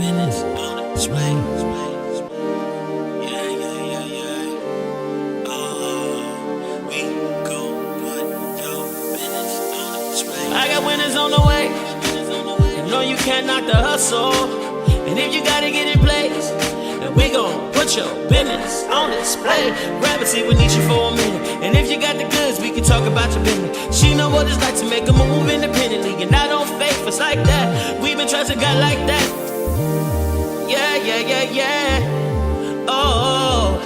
business on display. Yeah, yeah, yeah, yeah. We gon' put your business on display. I got winners on the way. You know you can't knock the hustle. And if you gotta get in place, then we gon' put your business on display. Grab a seat with Nisha for a minute. And if you got the goods, we can talk about your business. She know what it's like to make a move independently. And I don't fake us like that. We've been trusting God like that. Yeah, yeah, yeah, yeah. Oh,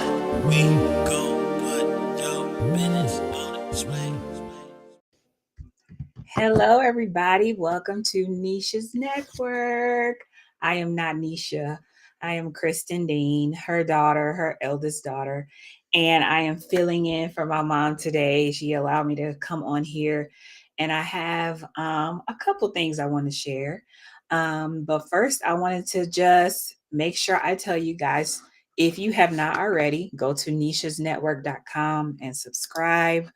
we gon' put your business on display. Hello, everybody. Welcome to NEESHA'S Network. I am not Nisha. I am Kristen Dean, her daughter, her eldest daughter, and I am filling in for my mom today. She allowed me to come on here, and I have a couple things I want to share. But first, I wanted to just make sure I tell you guys, if you have not already, go to NEESHA'sNetwork.com and subscribe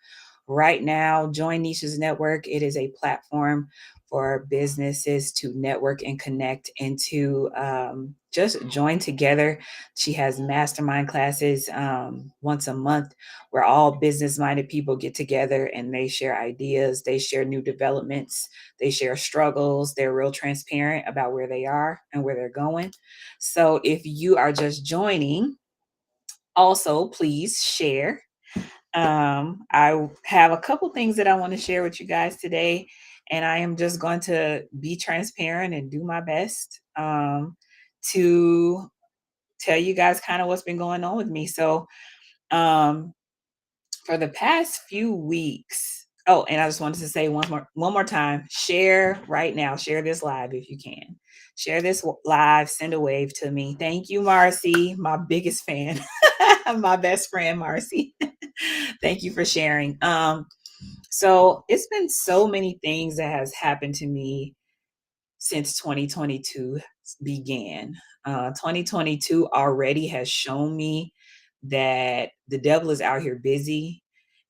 right now. Join NEESHA'S Network. It is a platform for businesses to network and connect and to just join together. She has mastermind classes once a month where all business minded people get together and they share ideas, they share new developments, they share struggles. They're real transparent about where they are and where they're going. So if you are just joining, also please share. I have a couple things that I want to share with you guys today, and I am just going to be transparent and do my best to tell you guys kind of what's been going on with me. So, um, for the past few weeks, oh, and I just wanted to say one more time, share right now, share this live if you can. Share this live, send a wave to me. Thank you, Marcy, my biggest fan, my best friend, Marcy. Thank you for sharing. So it's been so many things that has happened to me since 2022 began. 2022 already has shown me that the devil is out here busy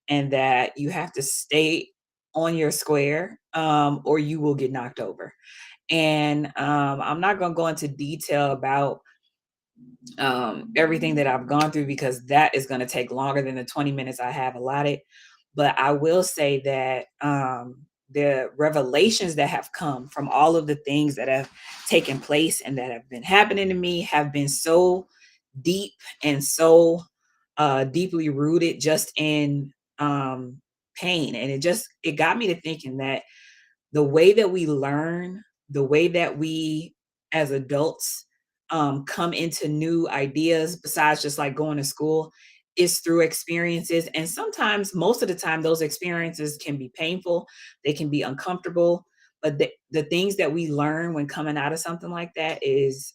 and that you have to stay on your square or you will get knocked over. And I'm not going to go into detail about everything that I've gone through because that is going to take longer than the 20 minutes I have allotted. But I will say that the revelations that have come from all of the things that have taken place and that have been happening to me have been so deep and so deeply rooted just in pain. And it got me to thinking that the way that we learn, the way that we as adults come into new ideas, besides just like going to school, is through experiences. And sometimes, most of the time, those experiences can be painful, they can be uncomfortable. But the things that we learn when coming out of something like that is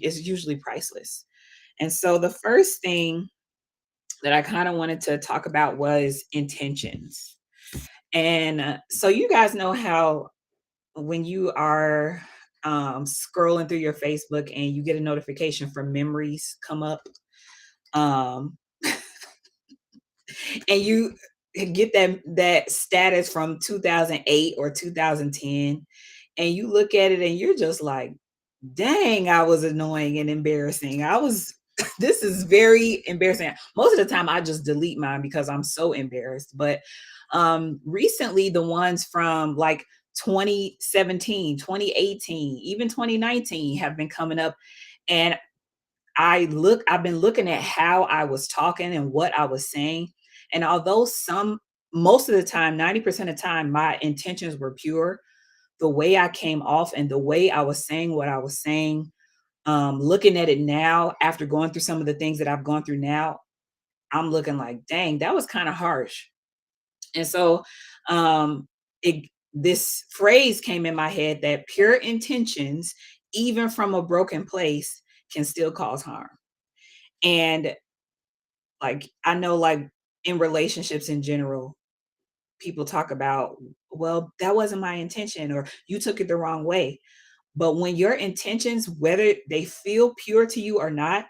usually priceless. And so the first thing that I kind of wanted to talk about was intentions. And so you guys know how when you are scrolling through your Facebook and you get a notification for memories come up, um, and you get that status from 2008 or 2010, and you look at it and you're just like, dang, I was annoying and embarrassing. I was this is very embarrassing. Most of the time I just delete mine because I'm so embarrassed. But recently the ones from like 2017, 2018, even 2019 have been coming up. And I've been looking at how I was talking and what I was saying. And although most of the time, 90% of the time, my intentions were pure, the way I came off and the way I was saying what I was saying, looking at it now after going through some of the things that I've gone through now, I'm looking like, dang, that was kind of harsh. And so um, this phrase came in my head that pure intentions, even from a broken place, can still cause harm. And like, I know, like in relationships in general, people talk about, well, that wasn't my intention, or you took it the wrong way. But when your intentions, whether they feel pure to you or not,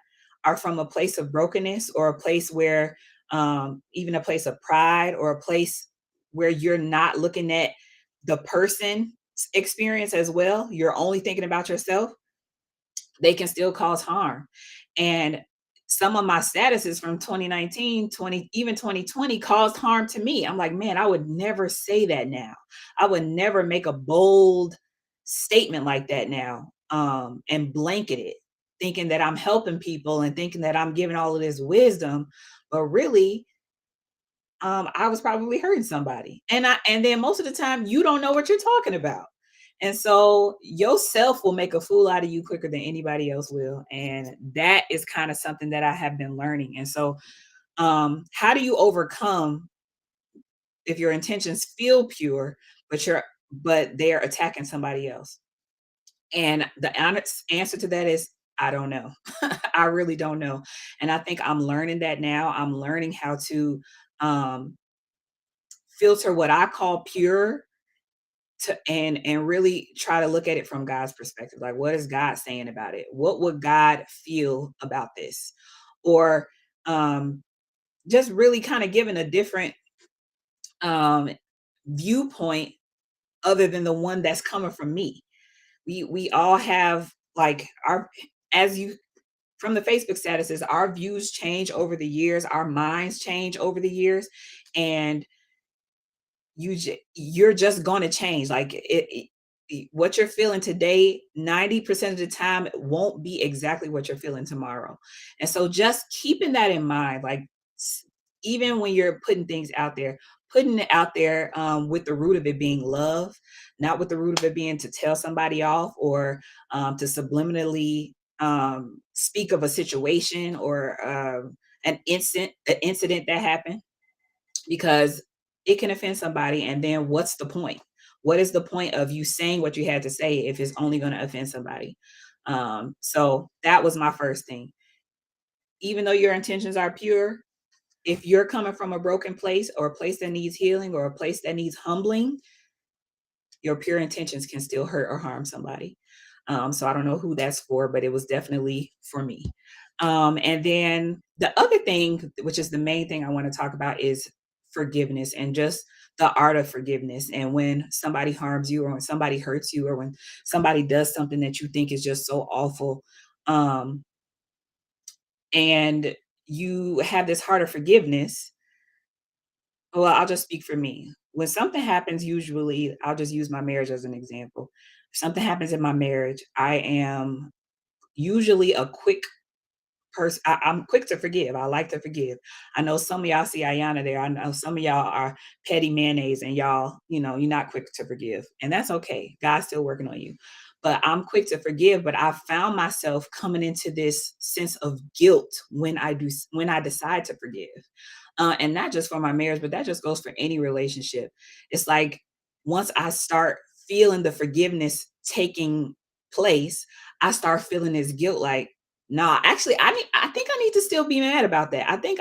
are from a place of brokenness or a place where, even a place of pride or a place where you're not looking at the person's experience as well, you're only thinking about yourself, they can still cause harm. And some of my statuses from 2019, 20, even 2020 caused harm to me. I'm like, man, I would never say that now. I would never make a bold statement like that now, and blanket it, thinking that I'm helping people and thinking that I'm giving all of this wisdom. But really, I was probably hurting somebody. And then most of the time you don't know what you're talking about. And so yourself will make a fool out of you quicker than anybody else will. And that is kind of something that I have been learning. And so how do you overcome if your intentions feel pure, but they're attacking somebody else? And the honest answer to that is I don't know. I really don't know. And I think I'm learning that now. I'm learning how to um filter what I call pure and really try to look at it from God's perspective. Like, what is God saying about it? What would God feel about this? Or um just really kind of giving a different um viewpoint other than the one that's coming from me. We all have like our as you from the Facebook statuses, our views change over the years, our minds change over the years, and you're just going to change like what you're feeling today 90% of the time it won't be exactly what you're feeling tomorrow. And so just keeping that in mind, like even when you're putting things out there, putting it out there with the root of it being love, not with the root of it being to tell somebody off or to subliminally speak of a situation or an incident that happened, because it can offend somebody. And then what's the point? What is the point of you saying what you had to say if it's only going to offend somebody? So that was my first thing. Even though your intentions are pure, if you're coming from a broken place or a place that needs healing or a place that needs humbling, your pure intentions can still hurt or harm somebody. So I don't know who that's for, but it was definitely for me. And then the other thing, which is the main thing I want to talk about, is forgiveness and just the art of forgiveness. And when somebody harms you, or when somebody hurts you, or when somebody does something that you think is just so awful, um, and you have this heart of forgiveness. Well, I'll just speak for me. When something happens, usually, I'll just use my marriage as an example. If something happens in my marriage, I am usually a quick person. I'm quick to forgive. I like to forgive. I know some of y'all see Ayana there. I know some of y'all are petty mayonnaise and y'all, you're not quick to forgive. And that's okay. God's still working on you. But I'm quick to forgive. But I found myself coming into this sense of guilt when I decide to forgive. And not just for my marriage, but that just goes for any relationship. It's like once I start feeling the forgiveness taking place, I start feeling this guilt like, nah, actually, I think I need to still be mad about that. I think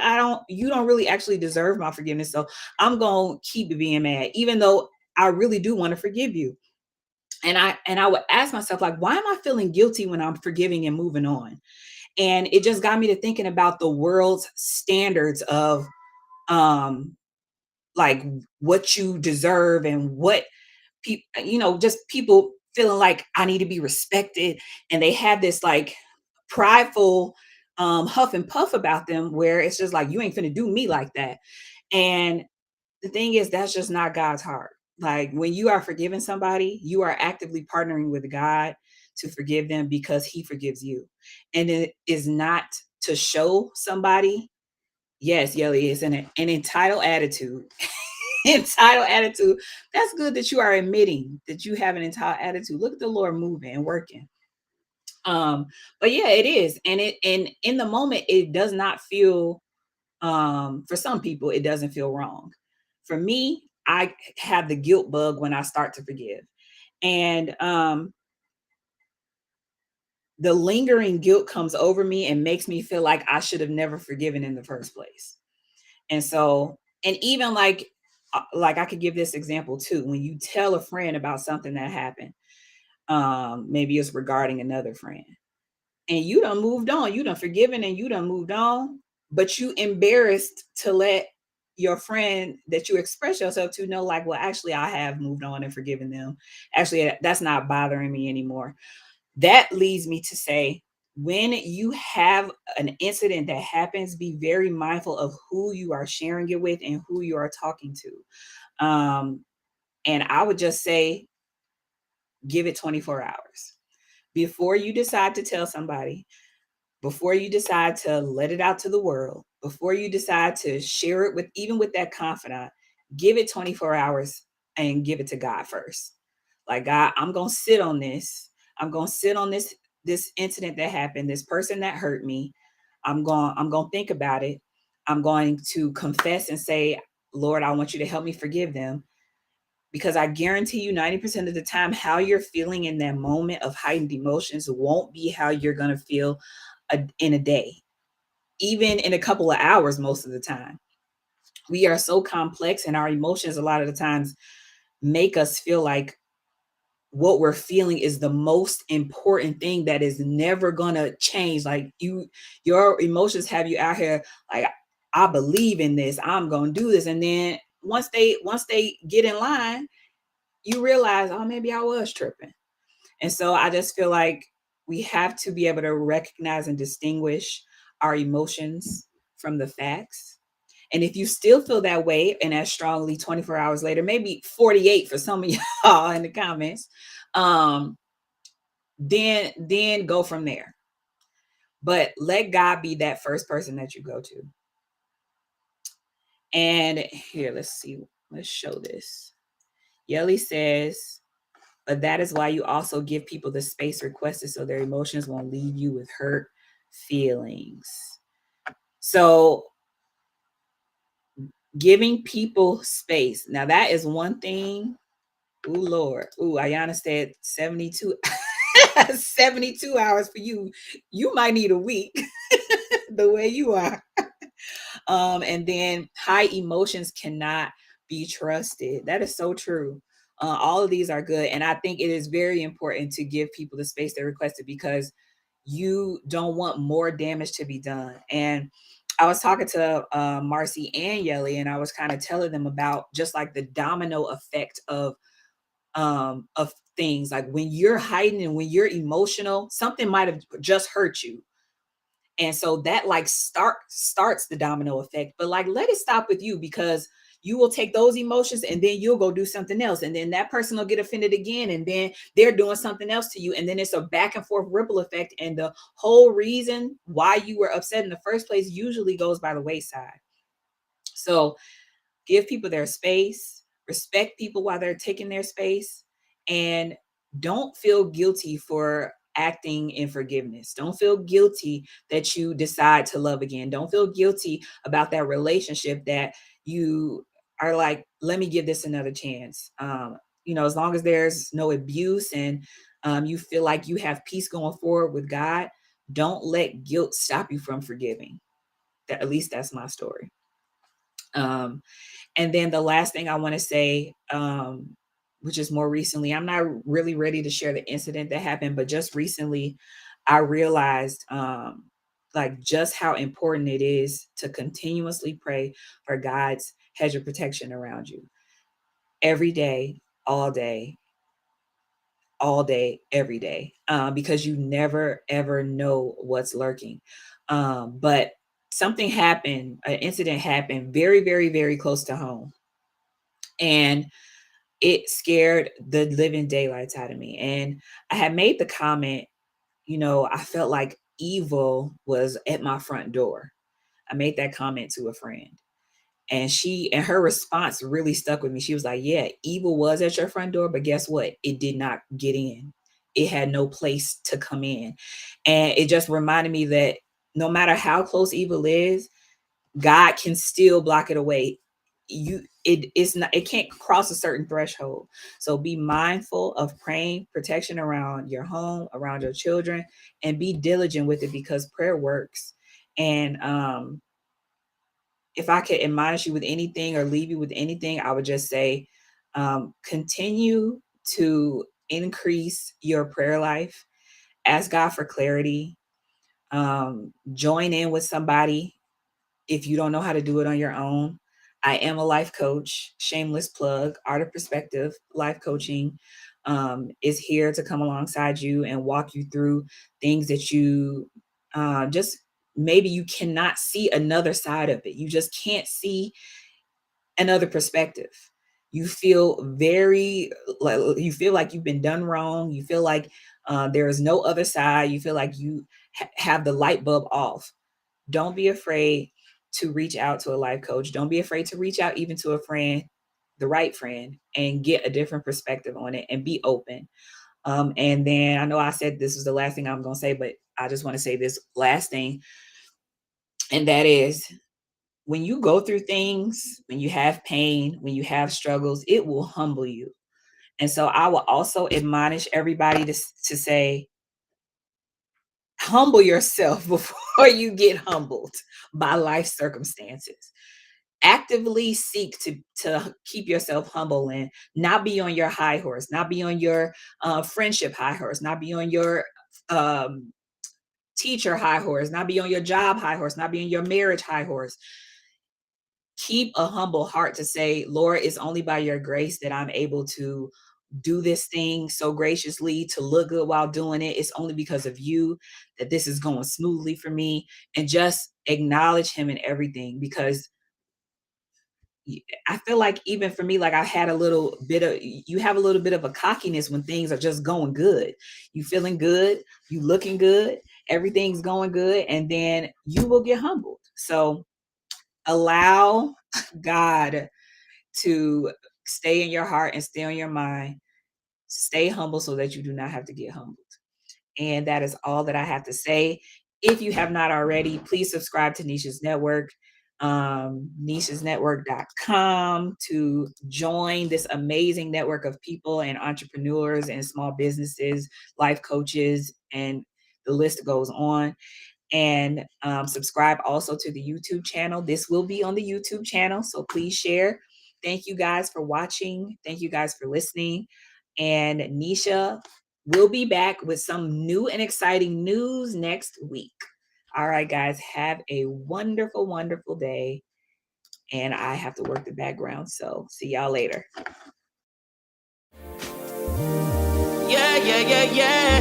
you don't really actually deserve my forgiveness. So I'm gonna keep being mad, even though I really do want to forgive you. And I would ask myself, like, why am I feeling guilty when I'm forgiving and moving on? And it just got me to thinking about the world's standards of um like what you deserve and what people, just people feeling like I need to be respected. And they have this like prideful huff and puff about them where it's just like, you ain't finna do me like that. And the thing is, that's just not God's heart. Like when you are forgiving somebody, you are actively partnering with God to forgive them because he forgives you. And it is not to show somebody. Yes, Yelly is an entitled attitude. Entitled attitude. That's good that you are admitting that you have an entitled attitude. Look at the Lord moving and working. Um, but yeah, it is. And in the moment, it does not feel for some people, it doesn't feel wrong. For me, I have the guilt bug when I start to forgive. And the lingering guilt comes over me and makes me feel like I should have never forgiven in the first place. And so, and even like I could give this example too. When you tell a friend about something that happened, maybe it's regarding another friend, and you done moved on, you done forgiven and you done moved on, but you embarrassed to let your friend that you express yourself to know, like, well, actually, I have moved on and forgiven them. Actually, that's not bothering me anymore. That leads me to say, when you have an incident that happens, be very mindful of who you are sharing it with and who you are talking to. And I would just say, give it 24 hours before you decide to tell somebody, before you decide to let it out to the world, before you decide to share it with, even with that confidant. Give it 24 hours and give it to God first. Like, God, I'm going to sit on this. I'm going to sit on this incident that happened, this person that hurt me. I'm going to think about it. I'm going to confess and say, Lord, I want you to help me forgive them, because I guarantee you 90% of the time, how you're feeling in that moment of heightened emotions won't be how you're going to feel in a day, even in a couple of hours. Most of the time, we are so complex, and our emotions a lot of the times make us feel like what we're feeling is the most important thing that is never gonna change. Like, your emotions have you out here like, I believe in this, I'm gonna do this. And then once they get in line, you realize, oh, maybe I was tripping. And so I just feel like we have to be able to recognize and distinguish our emotions from the facts. And if you still feel that way and as strongly 24 hours later, maybe 48 for some of y'all in the comments, um, then go from there. But let God be that first person that you go to. And here, let's see. Let's show this. Yelly says, but that is why you also give people the space requested so their emotions won't leave you with hurt feelings. So giving people space. Now that is one thing. Ooh, Lord. Ooh, Ayana said 72 72 hours for you. You might need a week the way you are. And then high emotions cannot be trusted. That is so true. All of these are good. And I think it is very important to give people the space they requested, because you don't want more damage to be done. And I was talking to Marcy and Yelly, and I was kind of telling them about just like the domino effect of things. Like, when you're hiding and when you're emotional, something might have just hurt you, and so that like starts the domino effect. But like, let it stop with you, because you will take those emotions and then you'll go do something else, and then that person will get offended again, and then they're doing something else to you, and then it's a back and forth ripple effect, and the whole reason why you were upset in the first place usually goes by the wayside. So give people their space, respect people while they're taking their space, and don't feel guilty for acting in forgiveness. Don't feel guilty that you decide to love again. Don't feel guilty about that relationship that you are like, let me give this another chance. As long as there's no abuse, and you feel like you have peace going forward with God, don't let guilt stop you from forgiving. That, at least that's my story. And then the last thing I want to say, which is more recently, I'm not really ready to share the incident that happened, but just recently I realized like just how important it is to continuously pray for God's hedge of protection around you every day, all day, all day, every day, because you never ever know what's lurking. But something happened, an incident happened very, very, very close to home. And it scared the living daylights out of me. And I had made the comment, I felt like evil was at my front door. I made that comment to a friend. And her response really stuck with me. She was like, yeah, evil was at your front door, but guess what? It did not get in. It had no place to come in. And it just reminded me that no matter how close evil is, God can still block it away. It can't cross a certain threshold. So be mindful of praying protection around your home, around your children, and be diligent with it, because prayer works. And if I could admonish you with anything or leave you with anything, I would just say, continue to increase your prayer life. Ask God for clarity. Join in with somebody if you don't know how to do it on your own. I am a life coach, shameless plug. Art of Perspective Life Coaching is here to come alongside you and walk you through things that you just maybe you cannot see another side of it. You just can't see another perspective. You feel you feel like you've been done wrong. You feel like there is no other side. You feel like you have the light bulb off. Don't be afraid to reach out to a life coach. Don't be afraid to reach out even to a friend, the right friend, and get a different perspective on it and be open. And then I know I said this was the last thing I'm going to say, but I just want to say this last thing. And that is, when you go through things, when you have pain, when you have struggles, it will humble you. And so I will also admonish everybody to say, humble yourself before you get humbled by life circumstances. Actively seek to keep yourself humble and not be on your high horse, not be on your friendship high horse, not be on your um, teacher high horse, not be on your job high horse, not be on your marriage high horse. Keep a humble heart to say, Lord, it's only by your grace that I'm able to do this thing so graciously, to look good while doing it. It's only because of you that this is going smoothly for me. And just acknowledge him in everything, because I feel like even for me, like I had a little bit of, you have a little bit of a cockiness when things are just going good. You feeling good, you looking good, everything's going good, and then you will get humbled. So allow God to stay in your heart and stay on your mind. Stay humble so that you do not have to get humbled. And that is all that I have to say. If you have not already, please subscribe to NEESHA'S Network, NEESHA'sNetwork.com, to join this amazing network of people and entrepreneurs and small businesses, life coaches, and the list goes on. And subscribe also to the YouTube channel. This will be on the YouTube channel, so please share. Thank you guys for watching. Thank you guys for listening. And NEESHA will be back with some new and exciting news next week. All right, guys, have a wonderful, wonderful day. And I have to work the background, so see y'all later. Yeah, yeah, yeah, yeah.